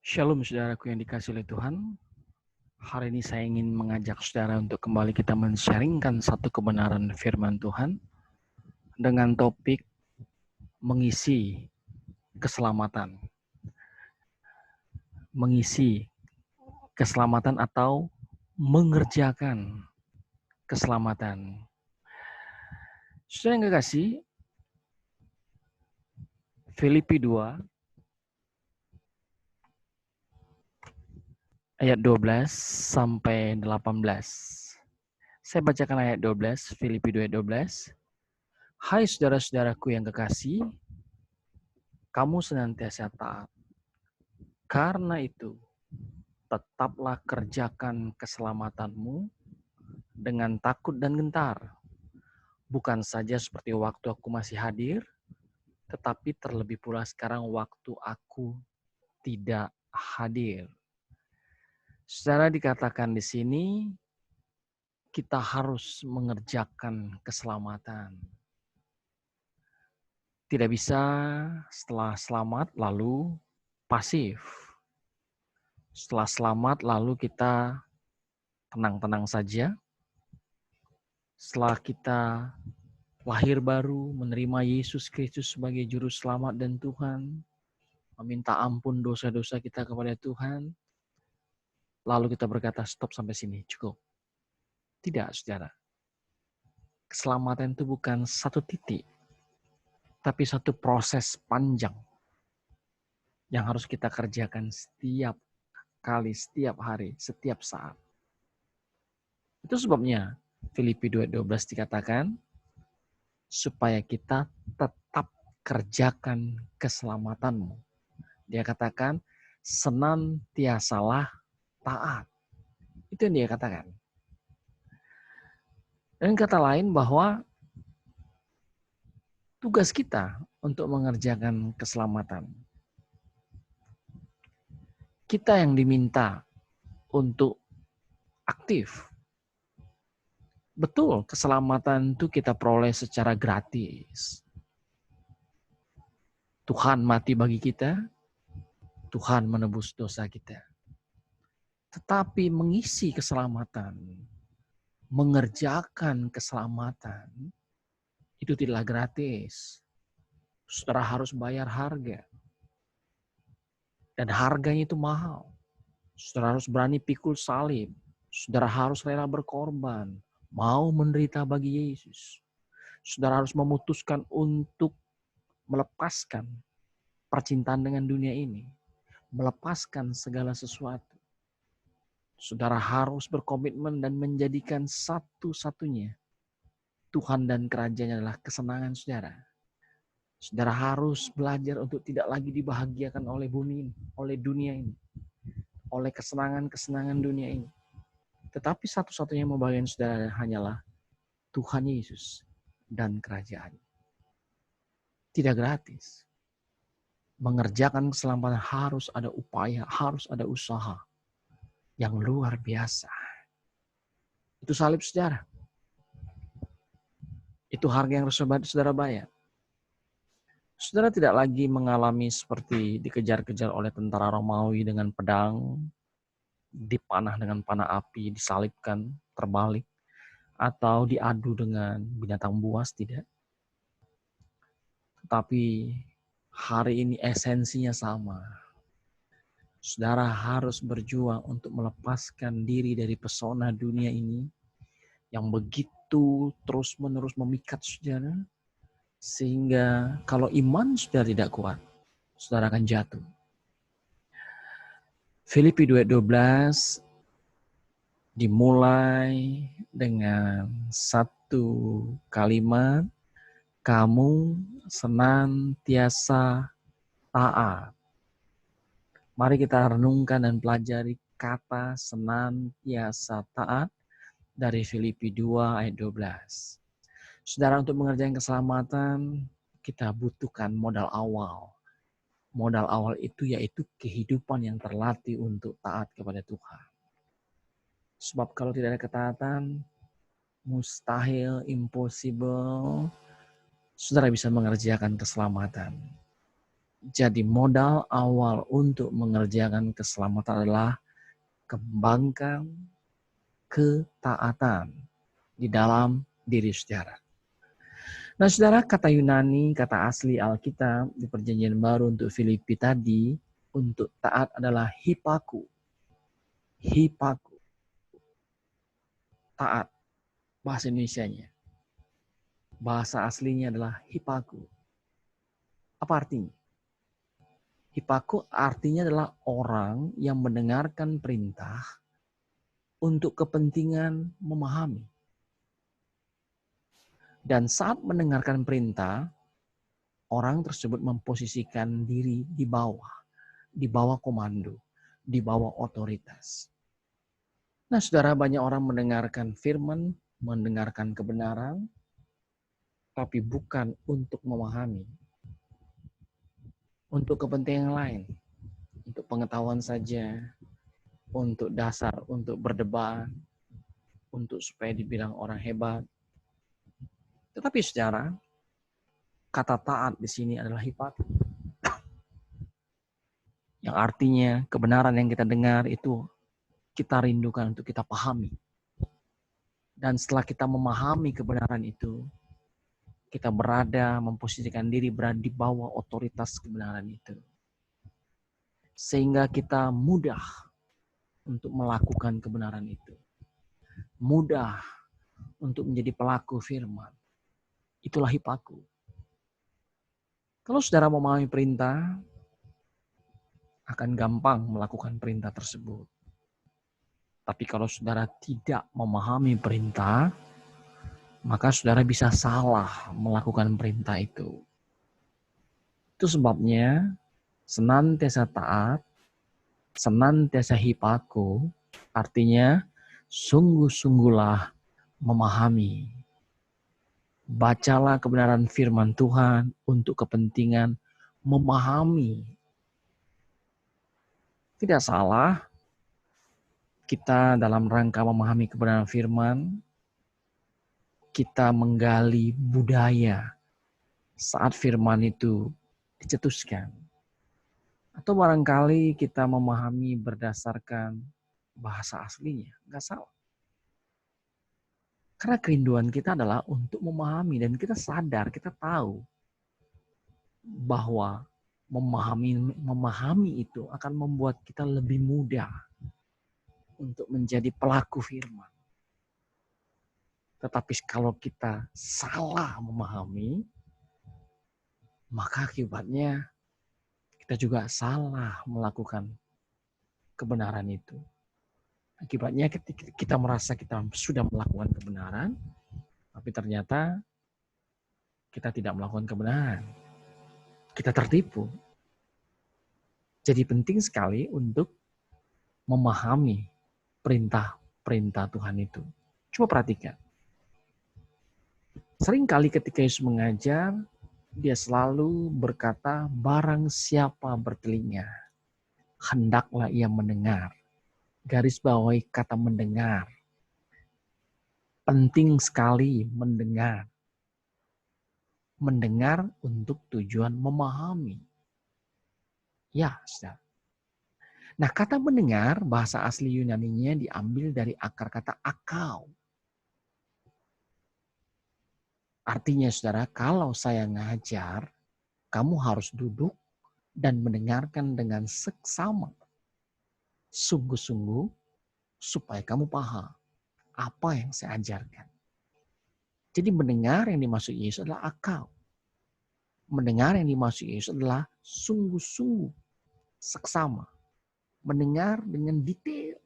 Shalom saudaraku yang dikasihi oleh Tuhan. Hari ini saya ingin mengajak saudara untuk kembali kita men-sharingkan satu kebenaran firman Tuhan dengan topik mengisi keselamatan. Mengisi keselamatan atau mengerjakan keselamatan. Saudara yang kekasih, Filipi 2 ayat 12 sampai 18. Saya bacakan ayat 12, Filipi 2 ayat 12. Hai saudara-saudaraku yang kekasih, kamu senantiasa taat. Karena itu, tetaplah kerjakan keselamatanmu dengan takut dan gentar. Bukan saja seperti waktu aku masih hadir, tetapi terlebih pula sekarang waktu aku tidak hadir. Secara dikatakan di sini, kita harus mengerjakan keselamatan. Tidak bisa setelah selamat lalu pasif. Setelah selamat lalu kita tenang-tenang saja. Setelah kita lahir baru, menerima Yesus Kristus sebagai Juru Selamat dan Tuhan, meminta ampun dosa-dosa kita kepada Tuhan, lalu kita berkata stop sampai sini, cukup. Tidak, saudara. Keselamatan itu bukan satu titik, tapi satu proses panjang yang harus kita kerjakan setiap kali, setiap hari, setiap saat. Itu sebabnya Filipi 2:12 dikatakan, supaya kita tetap kerjakan keselamatanmu. Dia katakan, senantiasalah taat. Itu yang dia katakan. Dan kata lain bahwa tugas kita untuk mengerjakan keselamatan. Kita yang diminta untuk aktif. Betul, keselamatan itu kita peroleh secara gratis. Tuhan mati bagi kita, Tuhan menebus dosa kita. Tetapi mengisi keselamatan, mengerjakan keselamatan, itu tidaklah gratis. Saudara harus bayar harga. Dan harganya itu mahal. Saudara harus berani pikul salib. Saudara harus rela berkorban. Mau menderita bagi Yesus. Saudara harus memutuskan untuk melepaskan percintaan dengan dunia ini. Melepaskan segala sesuatu. Saudara harus berkomitmen dan menjadikan satu-satunya Tuhan dan kerajaannya adalah kesenangan saudara. Saudara harus belajar untuk tidak lagi dibahagiakan oleh bumi ini, oleh dunia ini, oleh kesenangan-kesenangan dunia ini. Tetapi satu-satunya yang membahagiakan saudara hanyalah Tuhan Yesus dan kerajaan. Tidak gratis. Mengerjakan keselamatan harus ada upaya, harus ada usaha yang luar biasa. Itu salib saudara. Itu harga yang harus saudara bayar. Saudara tidak lagi mengalami seperti dikejar-kejar oleh tentara Romawi dengan pedang, dipanah dengan panah api, disalibkan, terbalik, atau diadu dengan binatang buas, tidak. Tetapi hari ini esensinya sama. Saudara harus berjuang untuk melepaskan diri dari pesona dunia ini yang begitu terus-menerus memikat saudara, sehingga kalau iman saudara tidak kuat, saudara akan jatuh. Filipi 2:12 dimulai dengan satu kalimat, kamu senantiasa taat. Mari kita renungkan dan pelajari kata senantiasa taat dari Filipi 2 ayat 12. Saudara, untuk mengerjakan keselamatan, kita butuhkan modal awal. Modal awal itu yaitu kehidupan yang terlatih untuk taat kepada Tuhan. Sebab kalau tidak ada ketaatan, mustahil, impossible, saudara bisa mengerjakan keselamatan. Jadi modal awal untuk mengerjakan keselamatan adalah kembangkan ketaatan di dalam diri saudara. Nah saudara, kata Yunani, kata asli Alkitab di Perjanjian Baru untuk Filipi tadi, untuk taat adalah hipaku. Hipaku. Taat. Bahasa Indonesianya. Bahasa aslinya adalah hipaku. Apa artinya? Hipaku artinya adalah orang yang mendengarkan perintah untuk kepentingan memahami. Dan saat mendengarkan perintah, orang tersebut memposisikan diri di bawah komando, di bawah otoritas. Nah, saudara, banyak orang mendengarkan firman, mendengarkan kebenaran, tapi bukan untuk memahami. Untuk kepentingan lain, untuk pengetahuan saja, untuk dasar, untuk berdebat, untuk supaya dibilang orang hebat. Tetapi secara kata taat di sini adalah hipat. Yang artinya kebenaran yang kita dengar itu kita rindukan untuk kita pahami. Dan setelah kita memahami kebenaran itu, kita memposisikan diri berada di bawah otoritas kebenaran itu. Sehingga kita mudah untuk melakukan kebenaran itu. Mudah untuk menjadi pelaku firman. Itulah hipaku. Kalau saudara memahami perintah, akan gampang melakukan perintah tersebut. Tapi kalau saudara tidak memahami perintah, maka saudara bisa salah melakukan perintah itu. Itu sebabnya senantiasa taat, senantiasa hipaku, artinya sungguh-sungguhlah memahami. Bacalah kebenaran firman Tuhan untuk kepentingan memahami. Tidak salah kita dalam rangka memahami kebenaran firman, kita menggali budaya saat firman itu dicetuskan. Atau barangkali kita memahami berdasarkan bahasa aslinya. Enggak salah. Karena kerinduan kita adalah untuk memahami dan kita sadar, kita tahu bahwa memahami itu akan membuat kita lebih mudah untuk menjadi pelaku firman. Tetapi kalau kita salah memahami, maka akibatnya kita juga salah melakukan kebenaran itu. Akibatnya ketika kita merasa kita sudah melakukan kebenaran, tapi ternyata kita tidak melakukan kebenaran. Kita tertipu. Jadi penting sekali untuk memahami perintah-perintah Tuhan itu. Coba perhatikan. Seringkali ketika Yesus mengajar, dia selalu berkata, barang siapa bertelinga, hendaklah ia mendengar. Garis bawahi kata mendengar. Penting sekali mendengar. Mendengar untuk tujuan memahami. Ya, saudara. Nah, kata mendengar, bahasa asli Yunaninya diambil dari akar kata akau. Artinya, saudara, kalau saya ngajar, kamu harus duduk dan mendengarkan dengan seksama. Sungguh-sungguh, supaya kamu paham apa yang saya ajarkan. Jadi mendengar yang dimaksud Yesus adalah akal. Mendengar yang dimaksud Yesus adalah sungguh-sungguh, seksama. Mendengar dengan detail.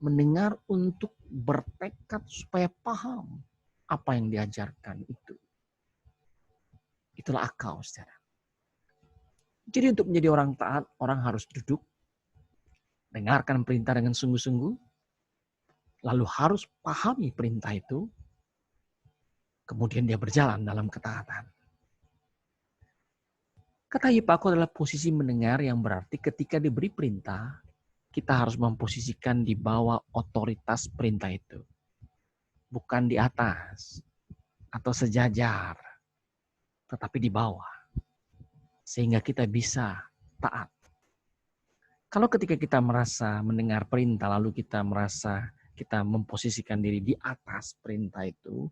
Mendengar untuk bertekad supaya paham apa yang diajarkan itu. Itulah akal, saudara. Jadi untuk menjadi orang taat, orang harus duduk, dengarkan perintah dengan sungguh-sungguh, lalu harus pahami perintah itu, kemudian dia berjalan dalam ketaatan. Kata hipaku adalah posisi mendengar yang berarti ketika diberi perintah, kita harus memposisikan di bawah otoritas perintah itu. Bukan di atas atau sejajar, tetapi di bawah. sehingga kita bisa taat. Kalau ketika kita merasa mendengar perintah, lalu kita merasa kita memposisikan diri di atas perintah itu,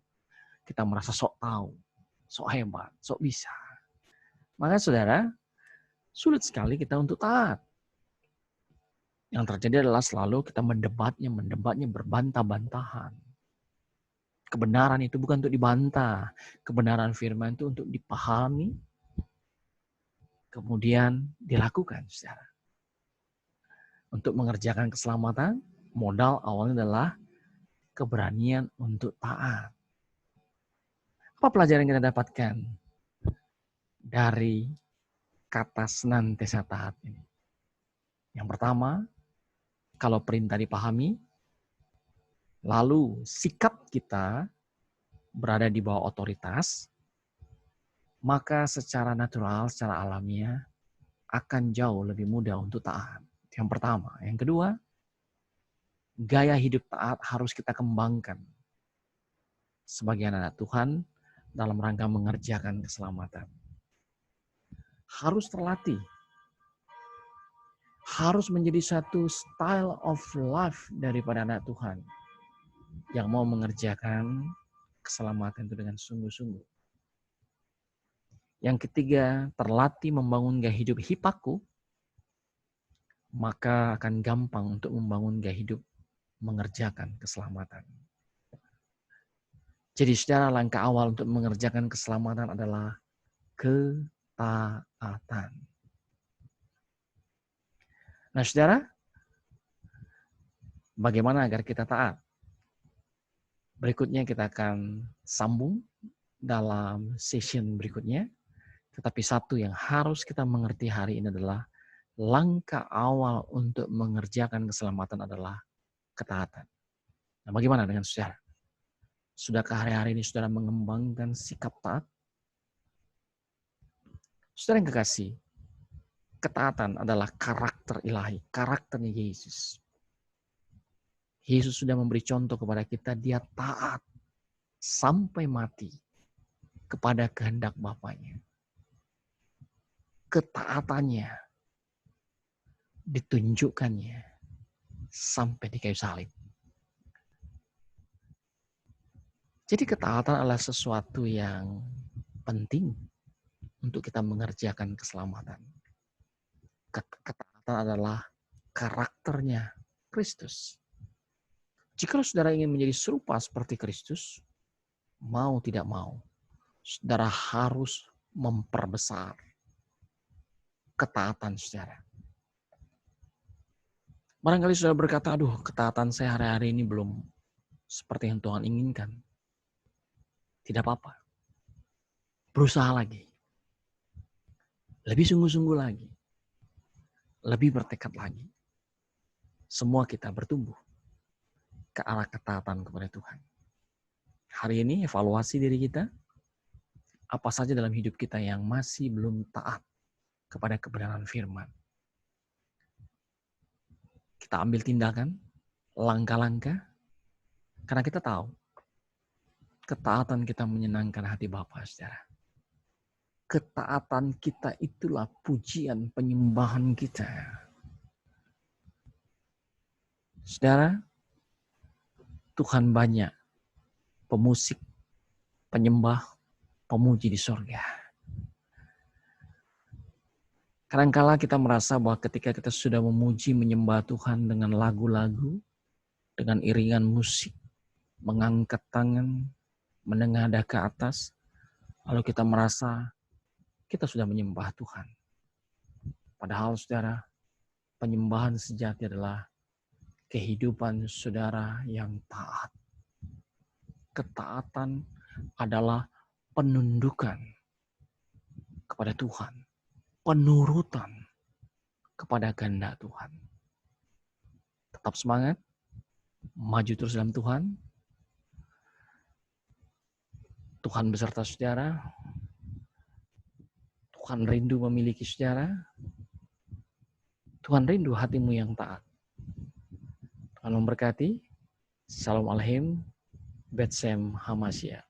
kita merasa sok tahu, sok hebat, sok bisa. Maka saudara, sulit sekali kita untuk taat. Yang terjadi adalah selalu kita mendebatnya, berbantah-bantahan. Kebenaran itu bukan untuk dibantah. Kebenaran firman itu untuk dipahami, kemudian dilakukan, saudara. Untuk mengerjakan keselamatan, modal awalnya adalah keberanian untuk taat. Apa pelajaran yang kita dapatkan dari kata senantiasa taat ini? Yang pertama, kalau perintah dipahami, lalu sikap kita berada di bawah otoritas, maka secara natural, secara alamiah, akan jauh lebih mudah untuk taat. Yang pertama. Yang kedua, gaya hidup taat harus kita kembangkan sebagai anak Tuhan dalam rangka mengerjakan keselamatan. Harus terlatih. Harus menjadi satu style of life daripada anak Tuhan yang mau mengerjakan keselamatan itu dengan sungguh-sungguh. Yang ketiga, terlatih membangun gaya hidup hipaku, maka akan gampang untuk membangun gaya hidup mengerjakan keselamatan. Jadi secara langkah awal untuk mengerjakan keselamatan adalah ketaatan. Nah saudara, bagaimana agar kita taat? Berikutnya kita akan sambung dalam session berikutnya. Tetapi satu yang harus kita mengerti hari ini adalah langkah awal untuk mengerjakan keselamatan adalah ketaatan. Nah, bagaimana dengan saudara? Sudahkah hari-hari ini saudara mengembangkan sikap taat? Saudara yang kekasih, ketaatan adalah karakter ilahi, karakternya Yesus. Yesus sudah memberi contoh kepada kita, dia taat sampai mati kepada kehendak Bapaknya. Ketaatannya ditunjukkannya sampai di kayu salib. Jadi ketaatan adalah sesuatu yang penting untuk kita mengerjakan keselamatan. Ketaatan adalah karakternya Kristus. Jika saudara ingin menjadi serupa seperti Kristus, mau tidak mau, saudara harus memperbesar ketaatan saudara. Barangkali saudara berkata, aduh ketaatan saya hari-hari ini belum seperti yang Tuhan inginkan. Tidak apa-apa. Berusaha lagi. Lebih sungguh-sungguh lagi. Lebih bertekad lagi. Semua kita bertumbuh ke arah ketaatan kepada Tuhan. Hari ini evaluasi diri kita. Apa saja dalam hidup kita yang masih belum taat kepada kebenaran firman. Kita ambil tindakan, langkah-langkah, karena kita tahu ketaatan kita menyenangkan hati Bapa, saudara. Ketaatan kita itulah pujian penyembahan kita. Saudara, Tuhan banyak pemusik, penyembah, pemuji di sorga. Kadangkala kita merasa bahwa ketika kita sudah memuji, menyembah Tuhan dengan lagu-lagu, dengan iringan musik, mengangkat tangan, menengadah ke atas, lalu kita merasa kita sudah menyembah Tuhan. Padahal saudara, penyembahan sejati adalah kehidupan saudara yang taat. Ketaatan adalah penundukan kepada Tuhan. Penurutan kepada kehendak Tuhan. Tetap semangat, maju terus dalam Tuhan. Tuhan beserta saudara. Tuhan rindu memiliki saudara. Tuhan rindu hatimu yang taat. Tuhan memberkati. Salam Alhim, Betsem Hamasya.